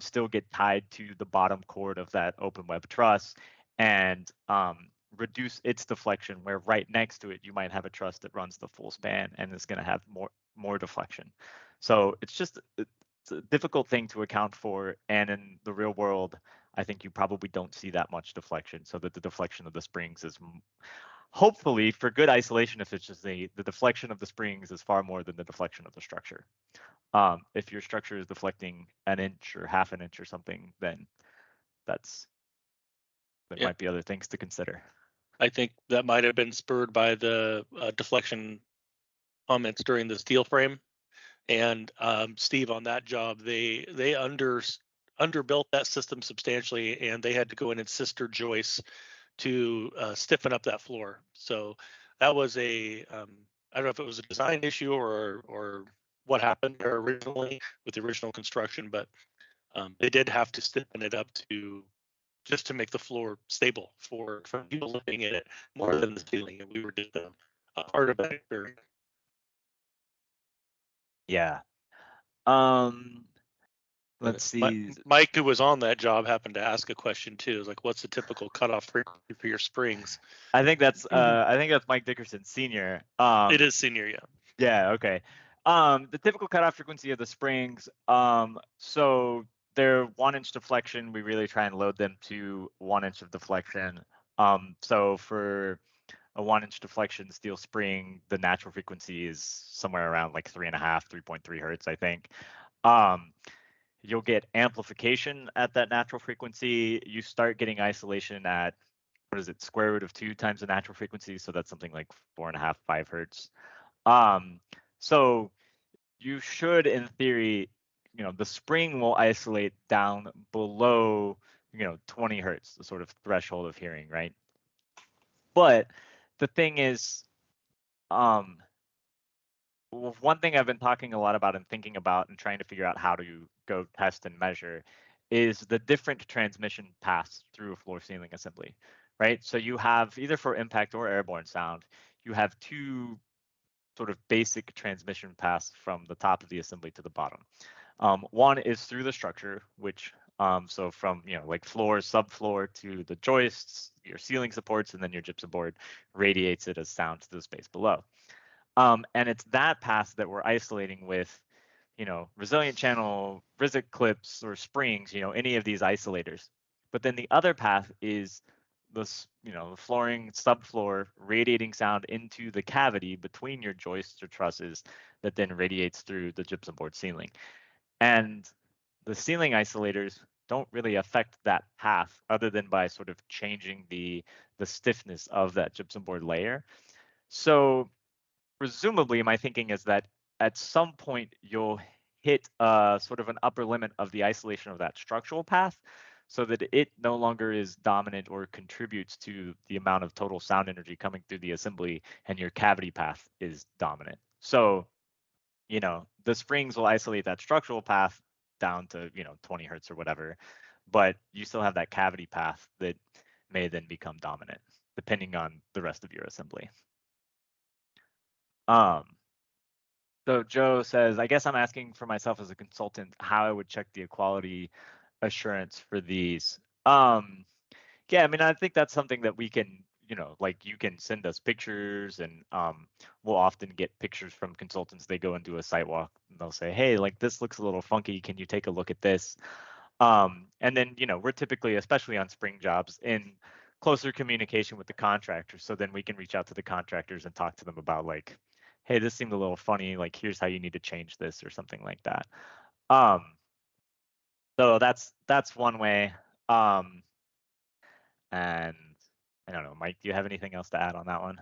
still get tied to the bottom chord of that open web truss, and reduce its deflection, where right next to it you might have a truss that runs the full span and is going to have more deflection. So it's a difficult thing to account for, and in the real world I think you probably don't see that much deflection, so that the deflection of the springs is hopefully, for good isolation efficiency, the deflection of the springs is far more than the deflection of the structure. If your structure is deflecting an inch or half an inch or something, then there might be other things to consider. I think that might have been spurred by the deflection comments during the steel frame. And Steve, on that job, they underbuilt that system substantially, and they had to go in and sister joist to stiffen up that floor. So that was I don't know if it was a design issue or what happened there originally with the original construction, but they did have to stiffen it up just to make the floor stable for people living in it, more than the ceiling. And we were just a part of that experience. Yeah. Let's see. Mike, who was on that job, happened to ask a question too. It was like, what's the typical cutoff frequency for your springs? I think that's Mike Dickerson, senior. It is senior, yeah. Yeah, okay. The typical cutoff frequency of the springs, so they're 1 inch deflection. We really try and load them to 1 inch of deflection. So for a 1 inch deflection steel spring, the natural frequency is somewhere around like 3.5, 3.3 hertz, I think. You'll get amplification at that natural frequency. You start getting isolation at, what is it, square root of 2 times the natural frequency. So that's something like 4.5, 5 hertz. So you should, in theory, you know, the spring will isolate down below, you know, 20 hertz, the sort of threshold of hearing, right? But the thing is, one thing I've been talking a lot about and thinking about and trying to figure out how to go test and measure is the different transmission paths through a floor ceiling assembly, right? So you have, either for impact or airborne sound, you have two sort of basic transmission paths from the top of the assembly to the bottom. One is through the structure, which so from, you know, like floor, subfloor to the joists, your ceiling supports, and then your gypsum board radiates it as sound to the space below. And it's that path that we're isolating with, you know, resilient channel, RISC clips or springs, you know, any of these isolators. But then the other path is the flooring subfloor radiating sound into the cavity between your joists or trusses that then radiates through the gypsum board ceiling. And the ceiling isolators don't really affect that path other than by sort of changing the stiffness of that gypsum board layer. So presumably my thinking is that at some point you'll hit sort of an upper limit of the isolation of that structural path so that it no longer is dominant or contributes to the amount of total sound energy coming through the assembly, and your cavity path is dominant. So, the springs will isolate that structural path down to, 20 hertz or whatever, but you still have that cavity path that may then become dominant depending on the rest of your assembly. So Joe says, I guess I'm asking for myself as a consultant how I would check the quality assurance for these. Yeah, I mean, I think that's something that we can, like you can send us pictures, and we'll often get pictures from consultants. They go and do a site walk and they'll say, hey, like this looks a little funky. Can you take a look at this? And then, we're typically, especially on spring jobs, in closer communication with the contractors. So then we can reach out to the contractors and talk to them about like, hey, this seemed a little funny. Like, here's how you need to change this or something like that. So that's one way. And I don't know, Mike, do you have anything else to add on that one?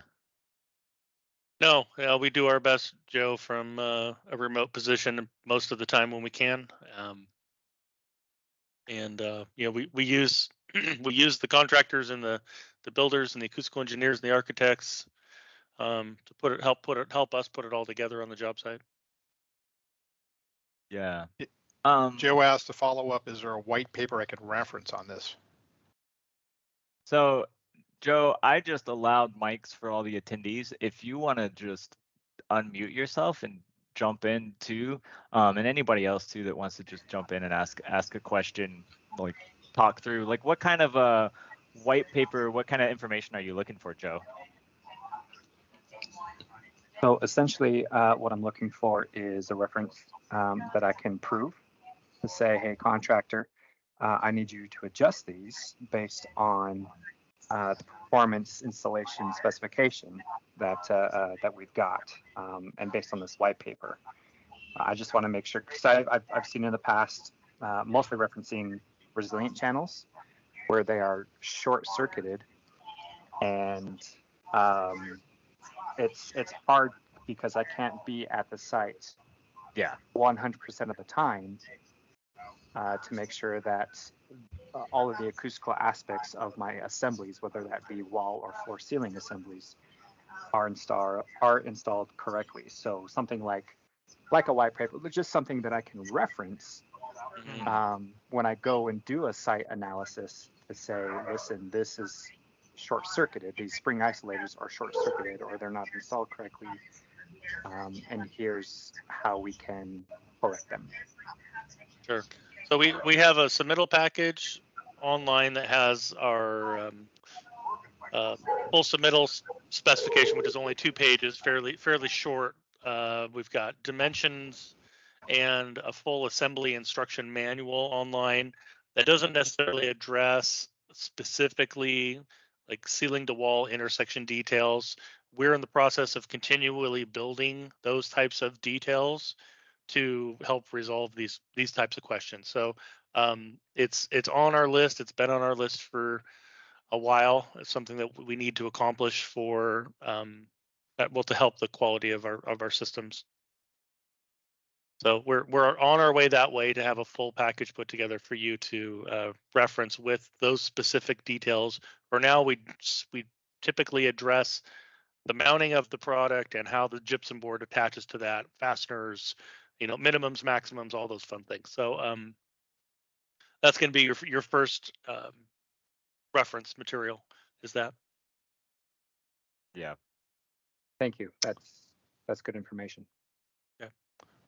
No, we do our best, Joe, from a remote position most of the time when we can. We use we use the contractors and the builders and the acoustical engineers and the architects to help us put it all together on the job site. Yeah. Joe asked to follow up, is there a white paper I could reference on this? So Joe, I just allowed mics for all the attendees. If you want to just unmute yourself and jump in too, and anybody else too that wants to just jump in and ask a question, like talk through, like what kind of a white paper, what kind of information are you looking for, Joe? So essentially, what I'm looking for is a reference that I can prove to say, hey, contractor, I need you to adjust these based on the performance installation specification that we've got, and based on this white paper. I just want to make sure, because I've seen in the past, mostly referencing resilient channels where they are short-circuited, and it's hard because I can't be at the site 100% of the time to make sure that all of the acoustical aspects of my assemblies, whether that be wall or floor ceiling assemblies, are installed correctly. So something like a white paper, just something that I can reference when I go and do a site analysis to say, listen, this is short-circuited. These spring isolators are short-circuited, or they're not installed correctly, and here's how we can correct them. Sure. So we have a submittal package online that has our full submittal specification, which is only 2 pages, fairly short. We've got dimensions and a full assembly instruction manual online that doesn't necessarily address specifically like ceiling to wall intersection details. We're in the process of continually building those types of details to help resolve these types of questions. So it's on our list. It's been on our list for a while. It's something that we need to accomplish for to help the quality of our systems. So we're on our way that way to have a full package put together for you to reference with those specific details. For now, we typically address the mounting of the product and how the gypsum board attaches to that, fasteners, minimums, maximums, all those fun things. So that's going to be your first reference material. Is that? Yeah. Thank you. That's good information. Yeah.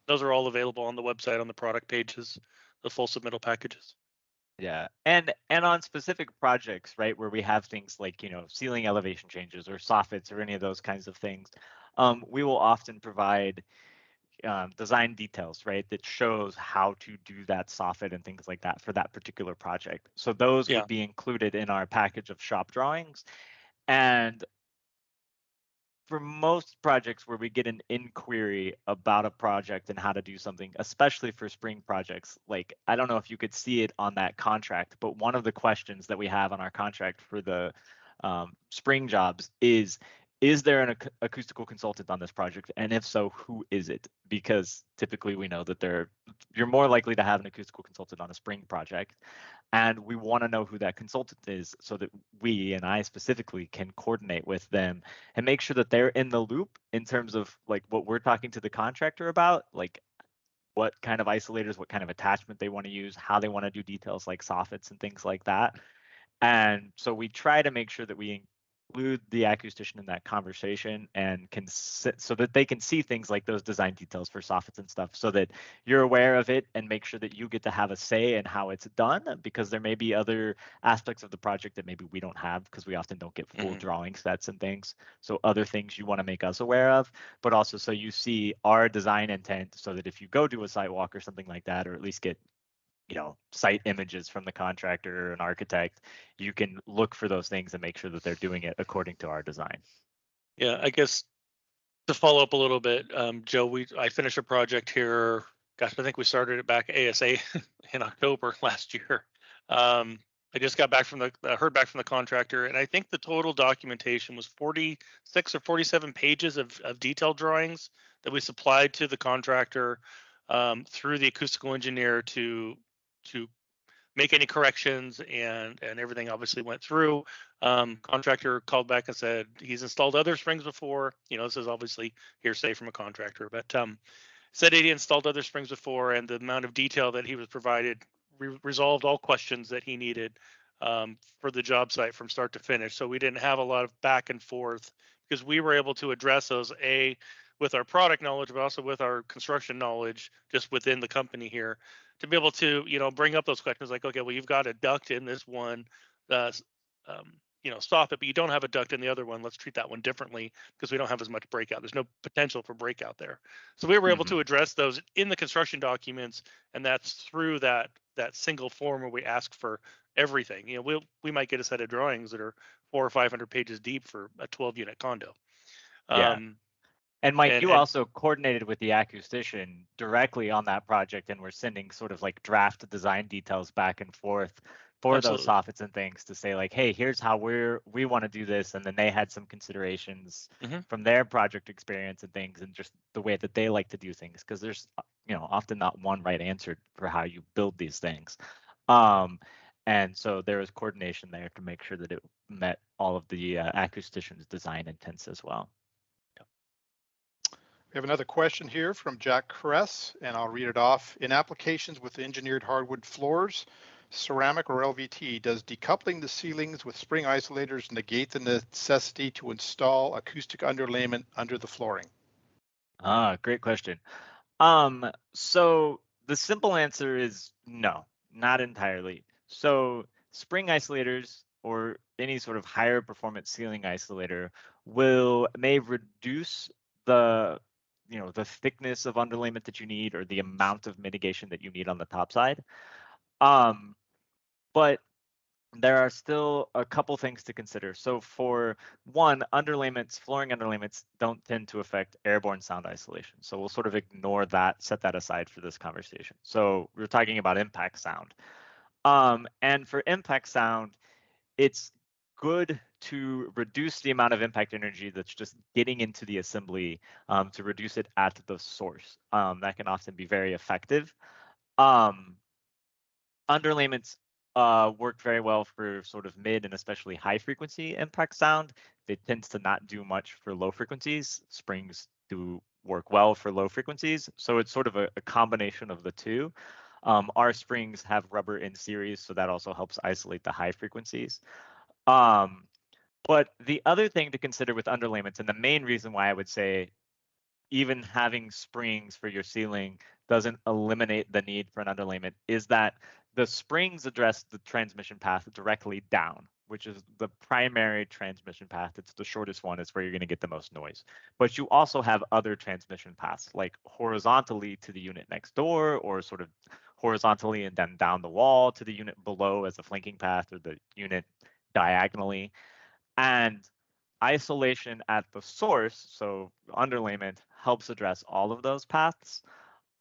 Those are all available on the website on the product pages, the full submittal packages. Yeah, and on specific projects, right, where we have things like, ceiling elevation changes or soffits or any of those kinds of things, we will often provide design details, right, that shows how to do that soffit and things like that for that particular project. So those would be included in our package of shop drawings. And for most projects where we get an inquiry about a project and how to do something, especially for spring projects, like I don't know if you could see it on that contract, but one of the questions that we have on our contract for the spring jobs is there an acoustical consultant on this project? And if so, who is it? Because typically we know that you're more likely to have an acoustical consultant on a spring project. And we want to know who that consultant is so that we, and I specifically, can coordinate with them and make sure that they're in the loop in terms of like what we're talking to the contractor about, like what kind of isolators, what kind of attachment they want to use, how they want to do details like soffits and things like that. And so we try to make sure that we include the acoustician in that conversation and so that they can see things like those design details for soffits and stuff, so that you're aware of it and make sure that you get to have a say in how it's done, because there may be other aspects of the project that maybe we don't have because we often don't get full drawing sets and things. So other things you want to make us aware of, but also so you see our design intent, so that if you go do a site walk or something like that, or at least get site images from the contractor or an architect, you can look for those things and make sure that they're doing it according to our design. Yeah, I guess to follow up a little bit, Joe, I finished a project here. Gosh, I think we started it back at ASA in October last year. I just got back heard back from the contractor, and I think the total documentation was 46 or 47 pages of detailed drawings that we supplied to the contractor through the acoustical engineer to make any corrections, and everything obviously went through. Contractor called back and said he's installed other springs before. This is obviously hearsay from a contractor, but said he installed other springs before, and the amount of detail that he was provided resolved all questions that he needed for the job site from start to finish. So we didn't have a lot of back and forth, because we were able to address those with our product knowledge, but also with our construction knowledge just within the company here, to be able to, bring up those questions like, okay, well, you've got a duct in this one, soffit, but you don't have a duct in the other one. Let's treat that one differently because we don't have as much breakout. There's no potential for breakout there. So we were able to address those in the construction documents, and that's through that single form where we ask for everything. We might get a set of drawings that are 400 or 500 pages deep for a 12-unit condo. And Mike, you also coordinated with the acoustician directly on that project, and we're sending sort of like draft design details back and forth for those soffits and things to say like, hey, here's how we want to do this. And then they had some considerations from their project experience and things, and just the way that they like to do things, because there's often not one right answer for how you build these things. And so there was coordination there to make sure that it met all of the acoustician's design intents as well. We have another question here from Jack Kress, and I'll read it off. In applications with engineered hardwood floors, ceramic or LVT, does decoupling the ceilings with spring isolators negate the necessity to install acoustic underlayment under the flooring? Great question. So the simple answer is no, not entirely. So spring isolators, or any sort of higher performance ceiling isolator, may reduce the thickness of underlayment that you need, or the amount of mitigation that you need on the top side. But there are still a couple things to consider. So for one, flooring underlayments don't tend to affect airborne sound isolation. So we'll sort of ignore that, set that aside for this conversation. So we're talking about impact sound. And for impact sound, it's good to reduce the amount of impact energy that's just getting into the assembly, to reduce it at the source. That can often be very effective. Underlayments work very well for sort of mid and especially high frequency impact sound. It tends to not do much for low frequencies. Springs do work well for low frequencies. So it's sort of a combination of the two. Our springs have rubber in series, so that also helps isolate the high frequencies. But the other thing to consider with underlayments, and the main reason why I would say even having springs for your ceiling doesn't eliminate the need for an underlayment, is that the springs address the transmission path directly down, which is the primary transmission path. It's the shortest one. It's where you're going to get the most noise. But you also have other transmission paths, like horizontally to the unit next door, or sort of horizontally and then down the wall to the unit below as a flanking path, or the unit diagonally. And isolation at the source, so underlayment, helps address all of those paths.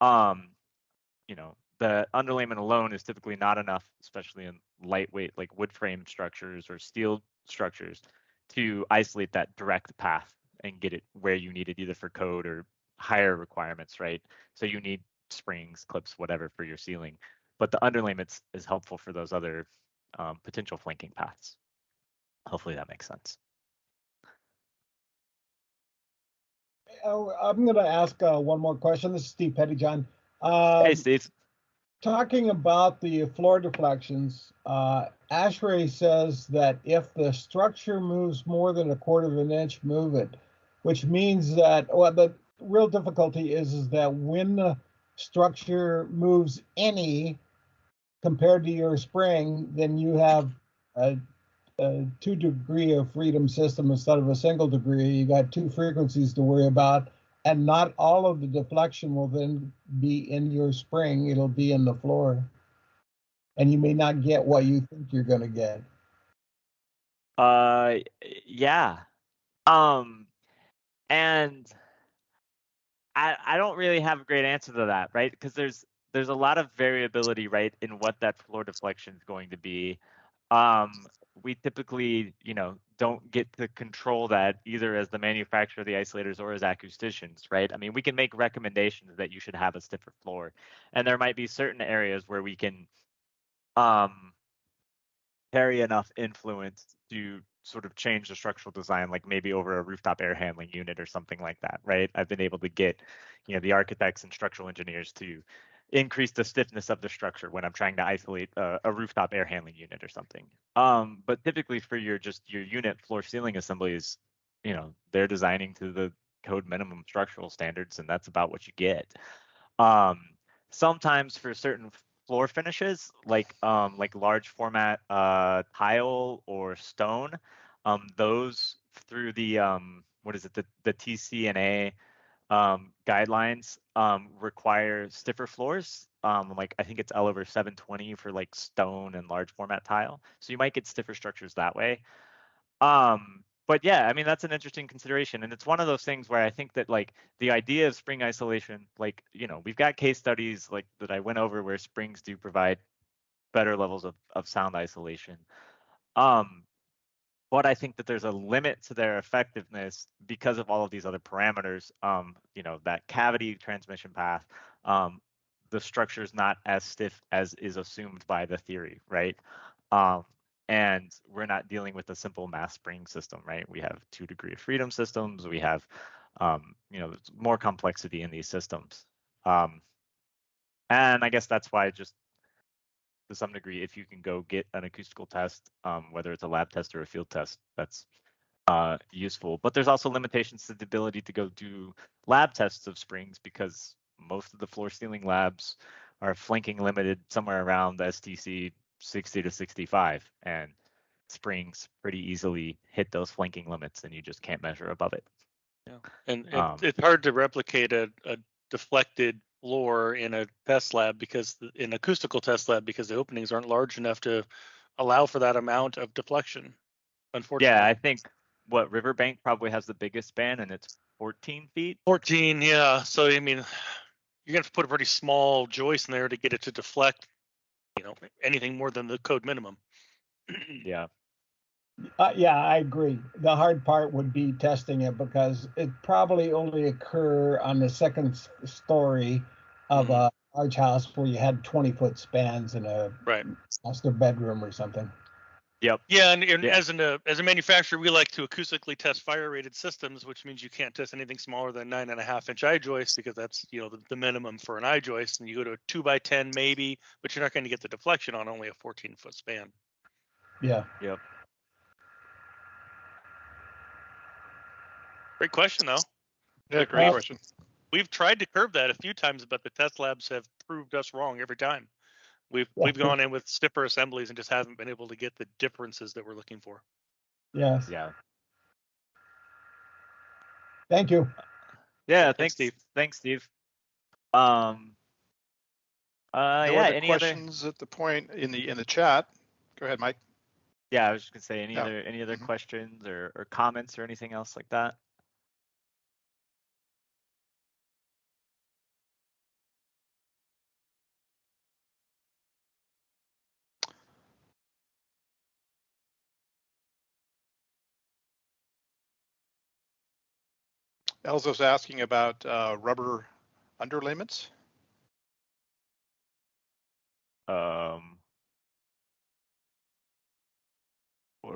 You know, the underlayment alone is typically not enough, especially in lightweight like wood frame structures or steel structures, to isolate that direct path and get it where you need it, either for code or higher requirements, right? So you need springs, clips, whatever for your ceiling. But the underlayment is helpful for those other potential flanking paths. Hopefully that makes sense. I'm going to ask one more question. This is Steve Pettyjohn. Hey, Steve. Talking about the floor deflections, ASHRAE says that if the structure moves more than 1/4 of an inch, move it, which means that, well, the real difficulty is that when the structure moves any compared to your spring, then you have a 2-degree of freedom system instead of a single degree. You got 2 frequencies to worry about, and not all of the deflection will then be in your spring. It'll be in the floor, and you may not get what you think you're going to get. Yeah. And I don't really have a great answer to that, right? Because there's a lot of variability, right, in what that floor deflection is going to be. We typically, you know, don't get to control that either as the manufacturer of the isolators or as acousticians, right? I mean, we can make recommendations that you should have a stiffer floor, and there might be certain areas where we can carry enough influence to sort of change the structural design, like maybe over a rooftop air handling unit or something like that, right? I've been able to get, you know, the architects and structural engineers to increase the stiffness of the structure when I'm trying to isolate a rooftop air handling unit or something. But typically for your unit floor ceiling assemblies, you know, they're designing to the code minimum structural standards, and that's about what you get. Sometimes for certain floor finishes, like large format tile or stone, those through the the TCNA guidelines require stiffer floors. Like I think it's L over 720 for like stone and large format tile. So you might get stiffer structures that way. But yeah, I mean, that's an interesting consideration. And it's one of those things where I think that like the idea of spring isolation, like, you know, we've got case studies like that I went over where springs do provide better levels of sound isolation. But I think that there's a limit to their effectiveness because of all of these other parameters. You know, that cavity transmission path, the structure is not as stiff as is assumed by the theory, right? And we're not dealing with a simple mass spring system, right? We have 2-degree of freedom systems. We have, you know, there's more complexity in these systems. And I guess that's why, just to some degree, if you can go get an acoustical test, whether it's a lab test or a field test, that's useful. But there's also limitations to the ability to go do lab tests of springs, because most of the floor ceiling labs are flanking limited somewhere around the STC 60 to 65, and springs pretty easily hit those flanking limits, and you just can't measure above it. Yeah, and it's hard to replicate a deflected floor in a test lab, because in acoustical test lab, because the openings aren't large enough to allow for that amount of deflection, unfortunately. Yeah, I think what Riverbank probably has the biggest span, and it's 14 feet. 14, yeah. So I mean, you're gonna have to put a pretty small joist in there to get it to deflect, you know, anything more than the code minimum. Yeah. Yeah, I agree. The hard part would be testing it, because it probably only occur on the second story of a large house where you had 20-foot spans in a master bedroom or something. Yep. Yeah, and as a manufacturer, we like to acoustically test fire-rated systems, which means you can't test anything smaller than 9.5-inch eye joist, because that's, you know, the minimum for an eye joist. And you go to a 2x10 maybe, but you're not going to get the deflection on only a 14-foot span. Yeah. Yep. Great question, though. Yeah, great question. We've tried to curb that a few times, but the test labs have proved us wrong every time. We've gone in with stiffer assemblies and just haven't been able to get the differences that we're looking for. Yes. Yeah. Thank you. Yeah. Thanks, Steve. Thanks, Steve. No Yeah. other Any questions at the point in the chat? Go ahead, Mike. Yeah, I was just gonna say any Yeah. other questions or comments or anything else like that. Elzo's asking about rubber underlayments.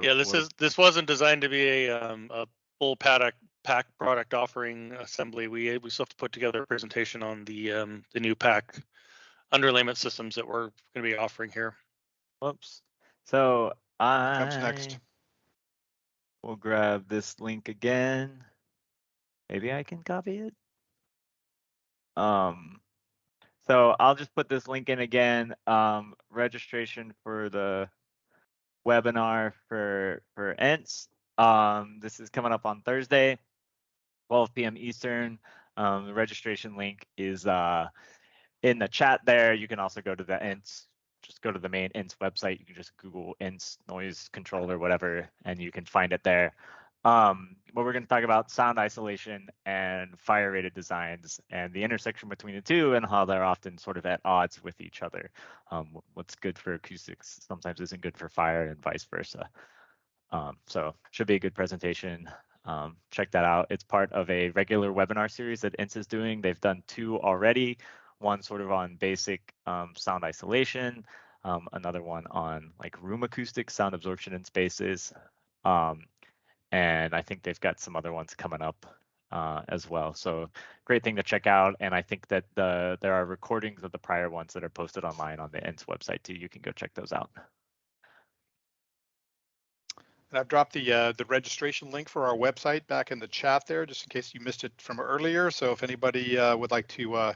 Yeah, this wasn't designed to be a full PAC product offering assembly. We still have to put together a presentation on the new PAC underlayment systems that we're going to be offering here. Whoops. So Comes next. We'll grab this link again. Maybe I can copy it. So I'll just put this link in again. Registration for the webinar for INCE. This is coming up on Thursday, 12 p.m. Eastern. The registration link is in the chat there. You can also go to the INCE. Just go to the main INCE website. You can just Google INCE noise controller, whatever, and you can find it there. But we're going to talk about sound isolation and fire-rated designs and the intersection between the two and how they're often sort of at odds with each other. What's good for acoustics sometimes isn't good for fire and vice versa. So should be a good presentation. Check that out. It's part of a regular webinar series that INCE is doing. They've done 2 already. One sort of on basic sound isolation, another one on like room acoustics, sound absorption in spaces. And I think they've got some other ones coming up as well. So great thing to check out. And I think that there are recordings of the prior ones that are posted online on the INCE website too. You can go check those out. And I've dropped the registration link for our website back in the chat there, just in case you missed it from earlier. So if anybody would like to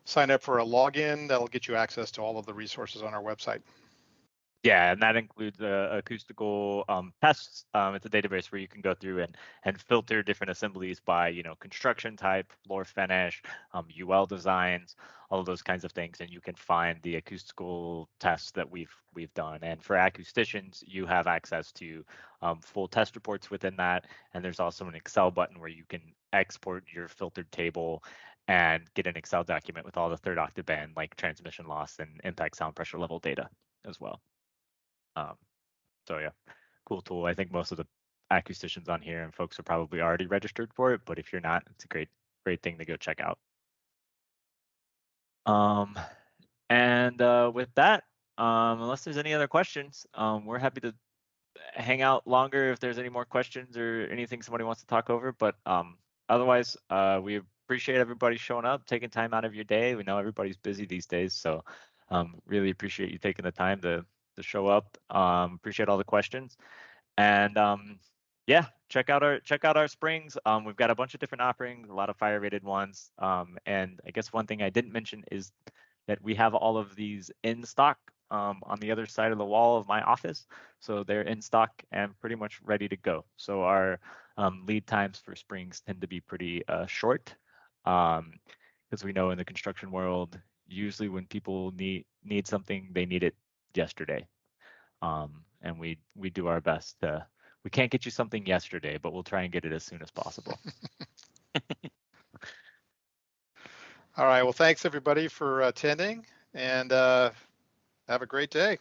sign up for a login, that'll get you access to all of the resources on our website. Yeah, and that includes acoustical tests. It's a database where you can go through and filter different assemblies by, construction type, floor finish, UL designs, all of those kinds of things, and you can find the acoustical tests that we've done. And for acousticians, you have access to full test reports within that, and there's also an Excel button where you can export your filtered table and get an Excel document with all the third octave band, like transmission loss and impact sound pressure level data as well. So yeah, cool tool. I think most of the acousticians on here and folks are probably already registered for it, but if you're not, it's a great thing to go check out. And with that, unless there's any other questions, we're happy to hang out longer if there's any more questions or anything somebody wants to talk over. But otherwise, we appreciate everybody showing up, taking time out of your day. We know everybody's busy these days, so really appreciate you taking the time to show up. Appreciate all the questions, and yeah, check out our springs. We've got a bunch of different offerings, a lot of fire rated ones, and I guess one thing I didn't mention is that we have all of these in stock on the other side of the wall of my office, so they're in stock and pretty much ready to go. So our lead times for springs tend to be pretty short, because we know in the construction world, usually when people need something, they need it yesterday. And we do our best to, we can't get you something yesterday, but we'll try and get it as soon as possible. All right, well, thanks everybody for attending, and have a great day.